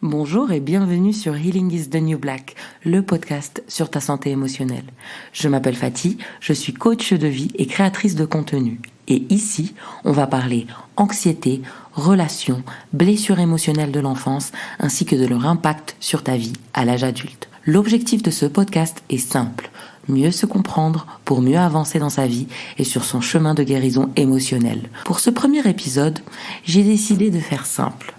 Bonjour et bienvenue sur Healing is the New Black, le podcast sur ta santé émotionnelle. Je m'appelle Fatih, je suis coach de vie et créatrice de contenu. Et ici, on va parler anxiété, relations, blessures émotionnelles de l'enfance, ainsi que de leur impact sur ta vie à l'âge adulte. L'objectif de ce podcast est simple, mieux se comprendre pour mieux avancer dans sa vie et sur son chemin de guérison émotionnelle. Pour ce premier épisode, j'ai décidé de faire simple.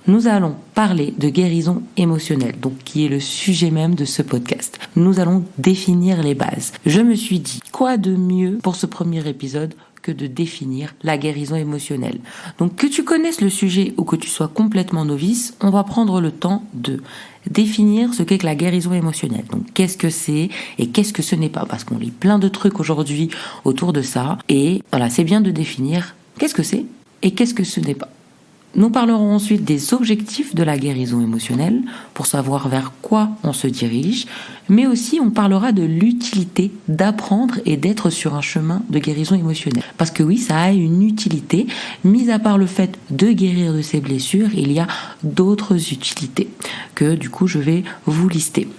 Nous allons parler de guérison émotionnelle, donc qui est le sujet même de ce podcast. Nous allons définir les bases. Je me suis dit, quoi de mieux pour ce premier épisode que de définir la guérison émotionnelle. Donc que tu connaisses le sujet ou que tu sois complètement novice, on va prendre le temps de définir ce qu'est que la guérison émotionnelle. Donc qu'est-ce que c'est et qu'est-ce que ce n'est pas, parce qu'on lit plein de trucs aujourd'hui autour de ça. Et voilà, c'est bien de définir qu'est-ce que c'est et qu'est-ce que ce n'est pas. Nous parlerons ensuite des objectifs de la guérison émotionnelle pour savoir vers quoi on se dirige, mais aussi on parlera de l'utilité d'apprendre et d'être sur un chemin de guérison émotionnelle. Parce que oui, ça a une utilité, mis à part le fait de guérir de ses blessures, il y a d'autres utilités que du coup je vais vous lister.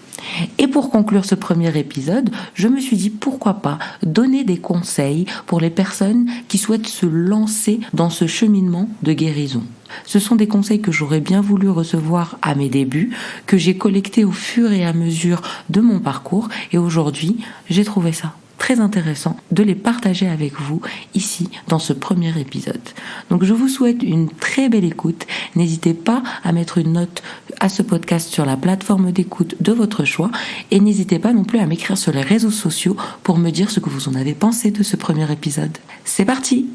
Et pour conclure ce premier épisode, je me suis dit pourquoi pas donner des conseils pour les personnes qui souhaitent se lancer dans ce cheminement de guérison. Ce sont des conseils que j'aurais bien voulu recevoir à mes débuts, que j'ai collectés au fur et à mesure de mon parcours, et aujourd'hui, j'ai trouvé ça très intéressant de les partager avec vous ici dans ce premier épisode. Donc je vous souhaite une très belle écoute. N'hésitez pas à mettre une note à ce podcast sur la plateforme d'écoute de votre choix et n'hésitez pas non plus à m'écrire sur les réseaux sociaux pour me dire ce que vous en avez pensé de ce premier épisode. C'est parti!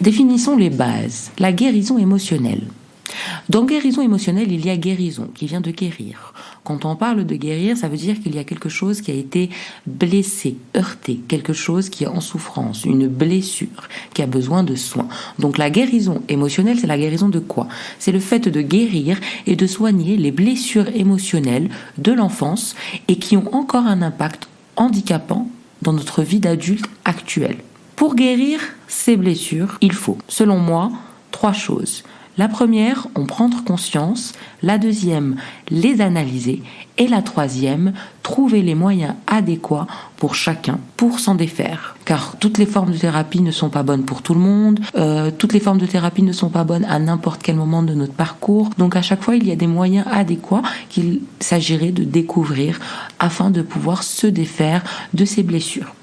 Définissons les bases. La guérison émotionnelle. Dans guérison émotionnelle, il y a guérison, qui vient de guérir. Quand on parle de guérir, ça veut dire qu'il y a quelque chose qui a été blessé, heurté, quelque chose qui est en souffrance, une blessure, qui a besoin de soins. Donc la guérison émotionnelle, c'est la guérison de quoi ? C'est le fait de guérir et de soigner les blessures émotionnelles de l'enfance et qui ont encore un impact handicapant dans notre vie d'adulte actuelle. Pour guérir ces blessures, il faut, selon moi, 3 choses. La première, en prendre conscience. La deuxième, les analyser. Et la troisième, trouver les moyens adéquats pour chacun pour s'en défaire. Car toutes les formes de thérapie ne sont pas bonnes pour tout le monde. Toutes les formes de thérapie ne sont pas bonnes à n'importe quel moment de notre parcours. Donc à chaque fois, il y a des moyens adéquats qu'il s'agirait de découvrir afin de pouvoir se défaire de ces blessures.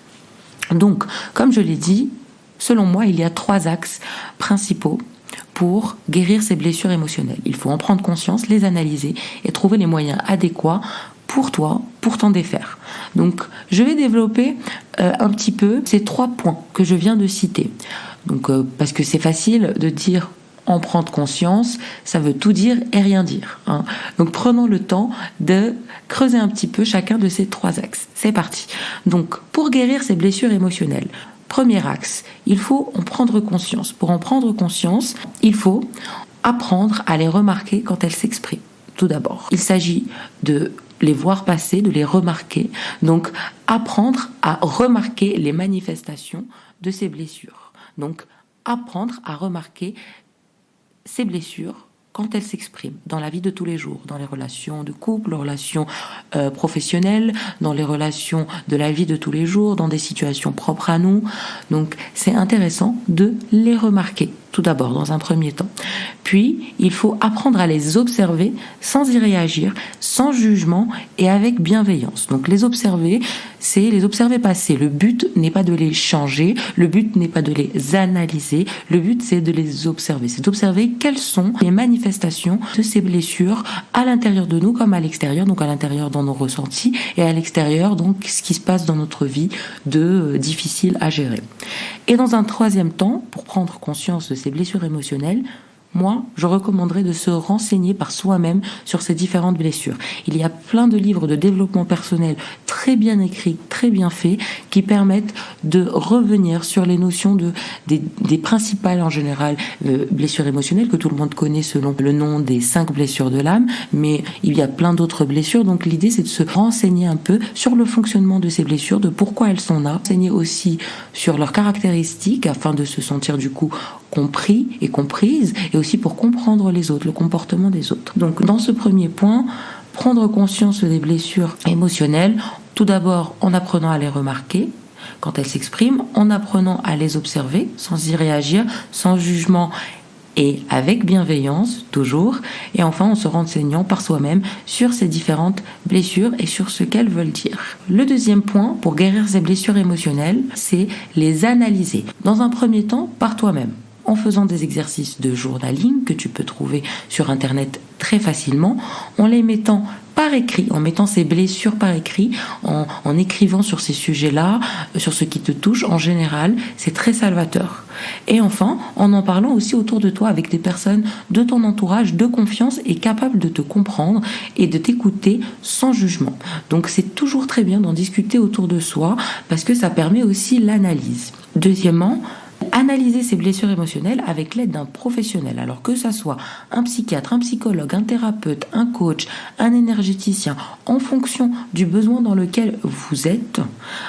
Donc, comme je l'ai dit, selon moi, il y a 3 axes principaux pour guérir ces blessures émotionnelles. Il faut en prendre conscience, les analyser et trouver les moyens adéquats pour toi, pour t'en défaire. Donc, je vais développer un petit peu ces 3 points que je viens de citer. Donc, parce que c'est facile de dire en prendre conscience, ça veut tout dire et rien dire. Donc prenons le temps de creuser un petit peu chacun de ces 3 axes. C'est parti. Donc pour guérir ces blessures émotionnelles, premier axe, il faut en prendre conscience. Pour en prendre conscience, il faut apprendre à les remarquer quand elles s'expriment. Tout d'abord, il s'agit de les voir passer, de les remarquer. Donc apprendre à remarquer les manifestations de ces blessures. Donc apprendre à remarquer ces blessures quand elles s'expriment dans la vie de tous les jours, dans les relations de couple, les relations professionnelles, dans les relations de la vie de tous les jours, dans des situations propres à nous. Donc c'est intéressant de les remarquer, tout d'abord, dans un premier temps. Puis, il faut apprendre à les observer sans y réagir, sans jugement et avec bienveillance. Donc les observer, c'est les observer passer. Le but n'est pas de les changer, le but n'est pas de les analyser, le but c'est de les observer. C'est d'observer quelles sont les manifestations de ces blessures à l'intérieur de nous comme à l'extérieur, donc à l'intérieur dans nos ressentis et à l'extérieur, donc ce qui se passe dans notre vie de difficile à gérer. Et dans un troisième temps, pour prendre conscience de ces blessures émotionnelles, moi, je recommanderais de se renseigner par soi-même sur ces différentes blessures. Il y a plein de livres de développement personnel très bien écrits, très bien faits, qui permettent de revenir sur les notions des principales, en général, blessures émotionnelles que tout le monde connaît selon le nom des 5 blessures de l'âme, mais il y a plein d'autres blessures. Donc l'idée, c'est de se renseigner un peu sur le fonctionnement de ces blessures, de pourquoi elles sont là, renseigner aussi sur leurs caractéristiques afin de se sentir du coup compris et comprise, et aussi pour comprendre les autres, le comportement des autres. Donc dans ce premier point, prendre conscience des blessures émotionnelles, tout d'abord en apprenant à les remarquer quand elles s'expriment, en apprenant à les observer sans y réagir, sans jugement et avec bienveillance toujours, et enfin en se renseignant par soi-même sur ces différentes blessures et sur ce qu'elles veulent dire. Le deuxième point pour guérir ces blessures émotionnelles, c'est les analyser. Dans un premier temps, par toi-même, en faisant des exercices de journaling que tu peux trouver sur internet très facilement, en les mettant par écrit, en mettant ces blessures par écrit, en écrivant sur ces sujets-là, sur ce qui te touche en général, c'est très salvateur. Et enfin, en parlant aussi autour de toi avec des personnes de ton entourage de confiance et capables de te comprendre et de t'écouter sans jugement. Donc c'est toujours très bien d'en discuter autour de soi parce que ça permet aussi l'analyse. Deuxièmement, analyser ces blessures émotionnelles avec l'aide d'un professionnel. Alors que ça soit un psychiatre, un psychologue, un thérapeute, un coach, un énergéticien, en fonction du besoin dans lequel vous êtes.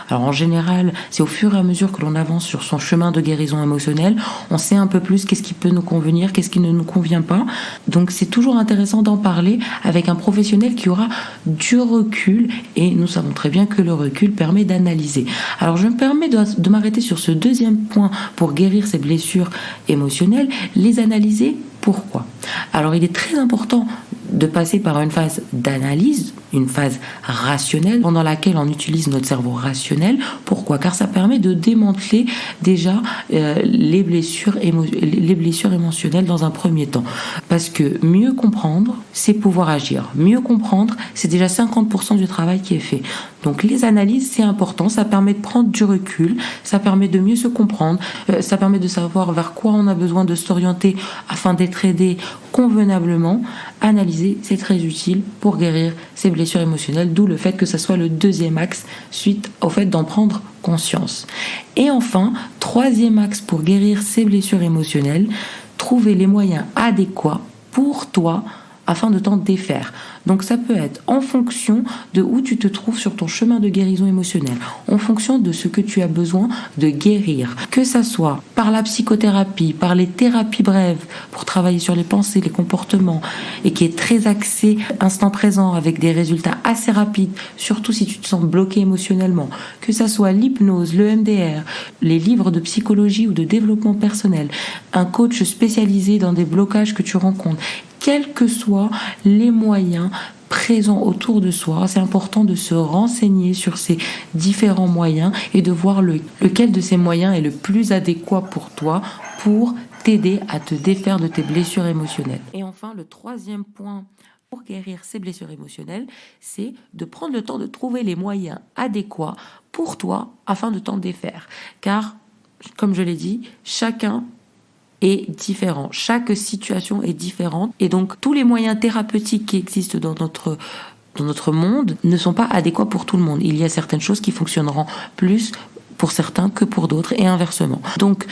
Alors en général, c'est au fur et à mesure que l'on avance sur son chemin de guérison émotionnelle, on sait un peu plus qu'est-ce qui peut nous convenir, qu'est-ce qui ne nous convient pas. Donc c'est toujours intéressant d'en parler avec un professionnel qui aura du recul, et nous savons très bien que le recul permet d'analyser. Alors je me permets de m'arrêter sur ce deuxième point pour guérir ces blessures émotionnelles, les analyser. Pourquoi ? Alors il est très important de passer par une phase d'analyse, une phase rationnelle, pendant laquelle on utilise notre cerveau rationnel. Pourquoi ? Car ça permet de démanteler déjà les blessures émotionnelles dans un premier temps. Parce que mieux comprendre, c'est pouvoir agir. Mieux comprendre, c'est déjà 50% du travail qui est fait. Donc les analyses, c'est important, ça permet de prendre du recul, ça permet de mieux se comprendre, ça permet de savoir vers quoi on a besoin de s'orienter afin d'être aidé convenablement. Analyser, c'est très utile pour guérir ces blessures émotionnelles, d'où le fait que ça soit le deuxième axe suite au fait d'en prendre conscience. Et enfin, troisième axe pour guérir ces blessures émotionnelles, trouver les moyens adéquats pour toi afin de t'en défaire. Donc ça peut être en fonction de où tu te trouves sur ton chemin de guérison émotionnelle, en fonction de ce que tu as besoin de guérir, que ça soit par la psychothérapie, par les thérapies brèves pour travailler sur les pensées, les comportements, et qui est très axé instant présent avec des résultats assez rapides, surtout si tu te sens bloqué émotionnellement, que ça soit l'hypnose, le MDR, les livres de psychologie ou de développement personnel, un coach spécialisé dans des blocages que tu rencontres, quels que soient les moyens présents autour de soi, c'est important de se renseigner sur ces différents moyens et de voir lequel de ces moyens est le plus adéquat pour toi pour t'aider à te défaire de tes blessures émotionnelles. Et enfin, le troisième point pour guérir ces blessures émotionnelles, c'est de prendre le temps de trouver les moyens adéquats pour toi afin de t'en défaire. Car, comme je l'ai dit, chacun est différent. Chaque situation est différente. Et donc, tous les moyens thérapeutiques qui existent dans notre monde ne sont pas adéquats pour tout le monde. Il y a certaines choses qui fonctionneront plus pour certains que pour d'autres et inversement. Donc,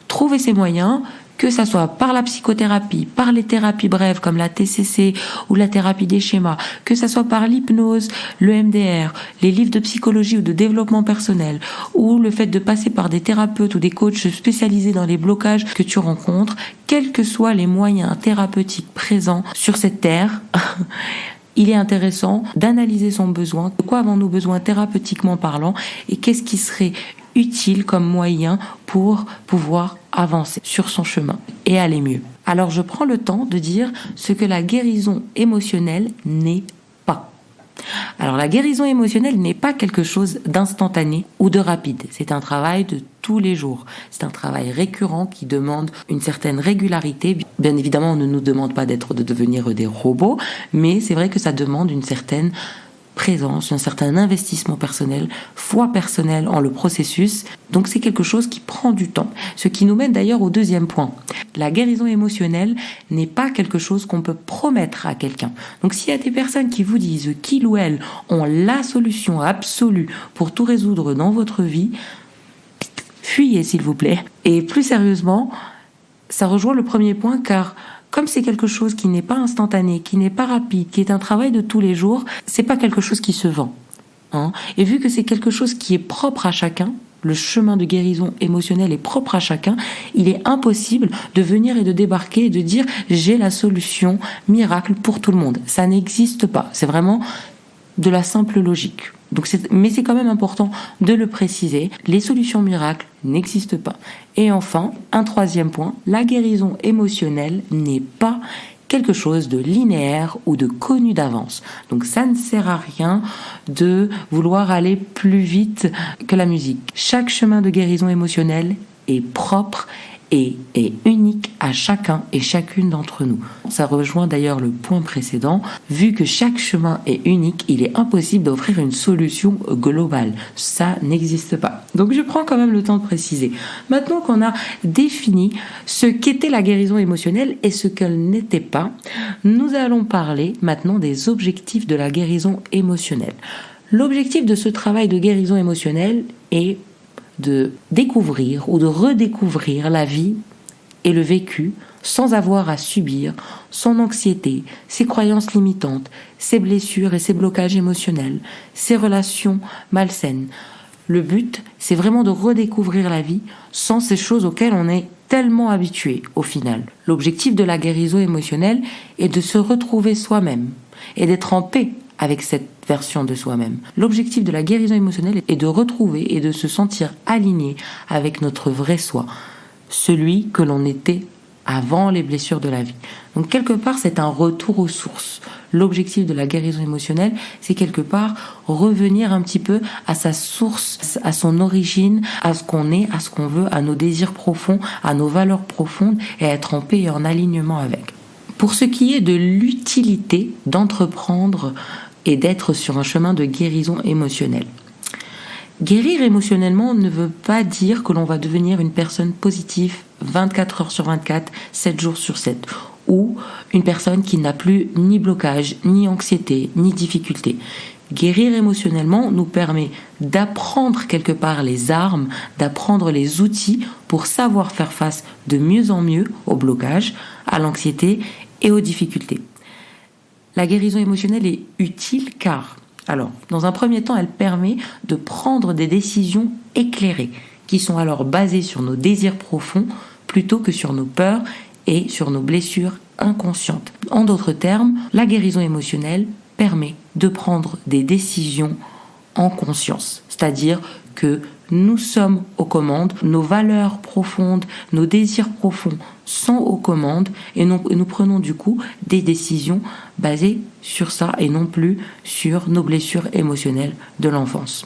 trouver ces moyens, que ça soit par la psychothérapie, par les thérapies brèves comme la TCC ou la thérapie des schémas, que ça soit par l'hypnose, le MDR, les livres de psychologie ou de développement personnel, ou le fait de passer par des thérapeutes ou des coachs spécialisés dans les blocages que tu rencontres, quels que soient les moyens thérapeutiques présents sur cette terre, il est intéressant d'analyser son besoin, de quoi avons-nous besoin thérapeutiquement parlant, et qu'est-ce qui serait utile comme moyen pour pouvoir avancer sur son chemin et aller mieux. Alors je prends le temps de dire ce que la guérison émotionnelle n'est pas. Alors la guérison émotionnelle n'est pas quelque chose d'instantané ou de rapide. C'est un travail de tous les jours. C'est un travail récurrent qui demande une certaine régularité. Bien évidemment, on ne nous demande pas de devenir des robots, mais c'est vrai que ça demande une certaine présence, un certain investissement personnel, foi personnelle en le processus. Donc c'est quelque chose qui prend du temps. Ce qui nous mène d'ailleurs au deuxième point. La guérison émotionnelle n'est pas quelque chose qu'on peut promettre à quelqu'un. Donc s'il y a des personnes qui vous disent qu'ils ou elles ont la solution absolue pour tout résoudre dans votre vie, fuyez s'il vous plaît. Et plus sérieusement, ça rejoint le premier point car comme c'est quelque chose qui n'est pas instantané, qui n'est pas rapide, qui est un travail de tous les jours, c'est pas quelque chose qui se vend. Et vu que c'est quelque chose qui est propre à chacun, le chemin de guérison émotionnelle est propre à chacun, il est impossible de venir et de débarquer et de dire j'ai la solution miracle pour tout le monde. Ça n'existe pas. C'est vraiment de la simple logique. Mais c'est quand même important de le préciser. Les solutions miracles n'existent pas. Et enfin, un troisième point, la guérison émotionnelle n'est pas quelque chose de linéaire ou de connu d'avance. Donc ça ne sert à rien de vouloir aller plus vite que la musique. Chaque chemin de guérison émotionnelle est propre et est unique à chacun et chacune d'entre nous. Ça rejoint d'ailleurs le point précédent. Vu que chaque chemin est unique, il est impossible d'offrir une solution globale. Ça n'existe pas. Donc je prends quand même le temps de préciser. Maintenant qu'on a défini ce qu'était la guérison émotionnelle et ce qu'elle n'était pas, nous allons parler maintenant des objectifs de la guérison émotionnelle. L'objectif de ce travail de guérison émotionnelle est de découvrir ou de redécouvrir la vie et le vécu sans avoir à subir son anxiété, ses croyances limitantes, ses blessures et ses blocages émotionnels, ses relations malsaines. Le but, c'est vraiment de redécouvrir la vie sans ces choses auxquelles on est tellement habitué au final. L'objectif de la guérison émotionnelle est de se retrouver soi-même et d'être en paix avec cette version de soi-même. L'objectif de la guérison émotionnelle est de retrouver et de se sentir aligné avec notre vrai soi, celui que l'on était avant les blessures de la vie. Donc quelque part, c'est un retour aux sources. L'objectif de la guérison émotionnelle, c'est quelque part revenir un petit peu à sa source, à son origine, à ce qu'on est, à ce qu'on veut, à nos désirs profonds, à nos valeurs profondes et à être en paix et en alignement avec. Pour ce qui est de l'utilité d'entreprendre et d'être sur un chemin de guérison émotionnelle. Guérir émotionnellement ne veut pas dire que l'on va devenir une personne positive 24 heures sur 24, 7 jours sur 7, ou une personne qui n'a plus ni blocage, ni anxiété, ni difficulté. Guérir émotionnellement nous permet d'apprendre quelque part les armes, d'apprendre les outils pour savoir faire face de mieux en mieux au blocage, à l'anxiété et aux difficultés. La guérison émotionnelle est utile car, dans un premier temps, elle permet de prendre des décisions éclairées, qui sont alors basées sur nos désirs profonds plutôt que sur nos peurs et sur nos blessures inconscientes. En d'autres termes, la guérison émotionnelle permet de prendre des décisions en conscience, c'est-à-dire que nous sommes aux commandes, nos valeurs profondes, nos désirs profonds sont aux commandes et nous prenons du coup des décisions basées sur ça et non plus sur nos blessures émotionnelles de l'enfance.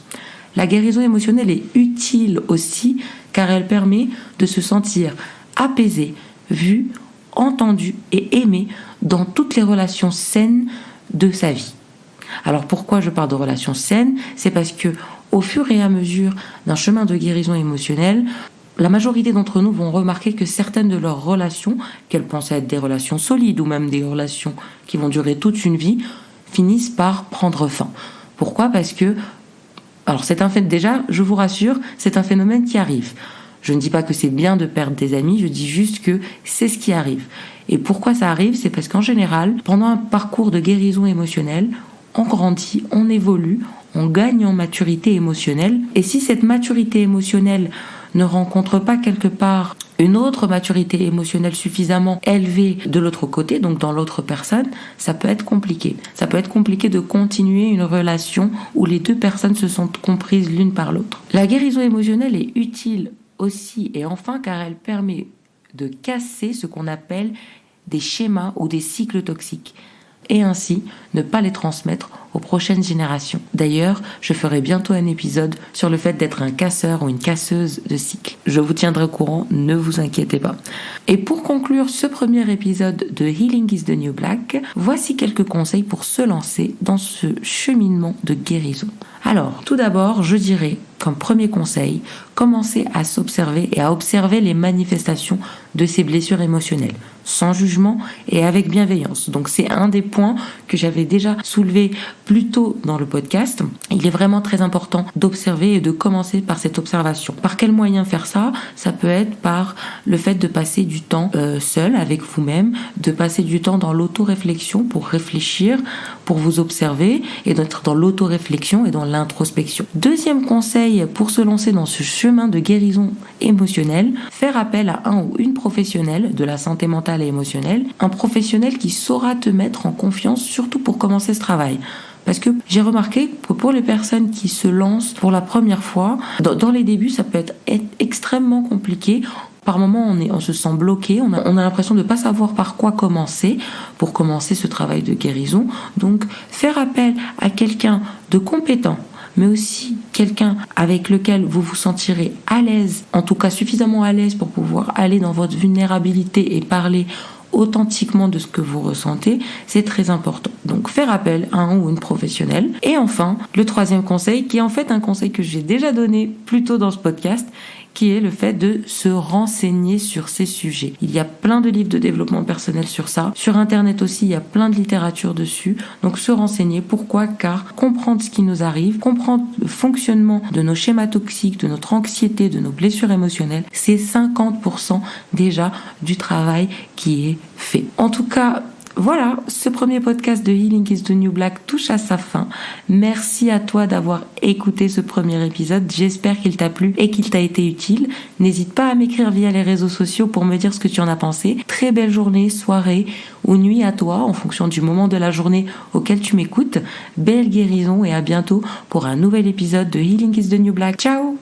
La guérison émotionnelle est utile aussi car elle permet de se sentir apaisé, vu, entendu et aimé dans toutes les relations saines de sa vie. Alors pourquoi je parle de relations saines ? C'est parce que au fur et à mesure d'un chemin de guérison émotionnelle, la majorité d'entre nous vont remarquer que certaines de leurs relations, qu'elles pensent être des relations solides ou même des relations qui vont durer toute une vie, finissent par prendre fin. Pourquoi ? Parce que, c'est un fait déjà, je vous rassure, c'est un phénomène qui arrive. Je ne dis pas que c'est bien de perdre des amis, je dis juste que c'est ce qui arrive. Et pourquoi ça arrive ? C'est parce qu'en général, pendant un parcours de guérison émotionnelle, on grandit, on évolue, on gagne en maturité émotionnelle. Et si cette maturité émotionnelle ne rencontre pas quelque part une autre maturité émotionnelle suffisamment élevée de l'autre côté, donc dans l'autre personne, ça peut être compliqué. Ça peut être compliqué de continuer une relation où les deux personnes se sentent comprises l'une par l'autre. La guérison émotionnelle est utile aussi et enfin car elle permet de casser ce qu'on appelle des schémas ou des cycles toxiques. et ainsi ne pas les transmettre aux prochaines générations. D'ailleurs, je ferai bientôt un épisode sur le fait d'être un casseur ou une casseuse de cycles. Je vous tiendrai au courant, ne vous inquiétez pas. Et pour conclure ce premier épisode de Healing is the New Black, voici quelques conseils pour se lancer dans ce cheminement de guérison. Alors, tout d'abord, je dirais, comme premier conseil, commencez à s'observer et à observer les manifestations de ces blessures émotionnelles, sans jugement et avec bienveillance. Donc c'est un des points que j'avais déjà soulevé plus tôt dans le podcast. Il est vraiment très important d'observer et de commencer par cette observation. Par quel moyen faire ça ? Ça peut être par le fait de passer du temps seul avec vous-même, de passer du temps dans l'auto-réflexion pour réfléchir, pour vous observer et d'être dans l'auto-réflexion et dans l'introspection. Deuxième conseil pour se lancer dans ce chemin de guérison émotionnelle, faire appel à un ou une professionnelle de la santé mentale et émotionnelle, un professionnel qui saura te mettre en confiance, surtout pour commencer ce travail. Parce que j'ai remarqué que pour les personnes qui se lancent pour la première fois, dans les débuts, ça peut être extrêmement compliqué. Par moments, on se sent bloqué, on a l'impression de ne pas savoir par quoi commencer pour commencer ce travail de guérison. Donc, faire appel à quelqu'un de compétent, mais aussi quelqu'un avec lequel vous vous sentirez à l'aise, en tout cas suffisamment à l'aise pour pouvoir aller dans votre vulnérabilité et parler authentiquement de ce que vous ressentez, c'est très important. Donc faire appel à un ou une professionnelle. Et enfin, le troisième conseil, qui est en fait un conseil que j'ai déjà donné plus tôt dans ce podcast, qui est le fait de se renseigner sur ces sujets. Il y a plein de livres de développement personnel sur ça. Sur Internet aussi, il y a plein de littérature dessus. Donc se renseigner. Pourquoi ? Car comprendre ce qui nous arrive, comprendre le fonctionnement de nos schémas toxiques, de notre anxiété, de nos blessures émotionnelles, c'est 50% déjà du travail qui est fait. En tout cas, voilà, ce premier podcast de Healing is the New Black touche à sa fin. Merci à toi d'avoir écouté ce premier épisode. J'espère qu'il t'a plu et qu'il t'a été utile. N'hésite pas à m'écrire via les réseaux sociaux pour me dire ce que tu en as pensé. Très belle journée, soirée ou nuit à toi en fonction du moment de la journée auquel tu m'écoutes. Belle guérison et à bientôt pour un nouvel épisode de Healing is the New Black. Ciao!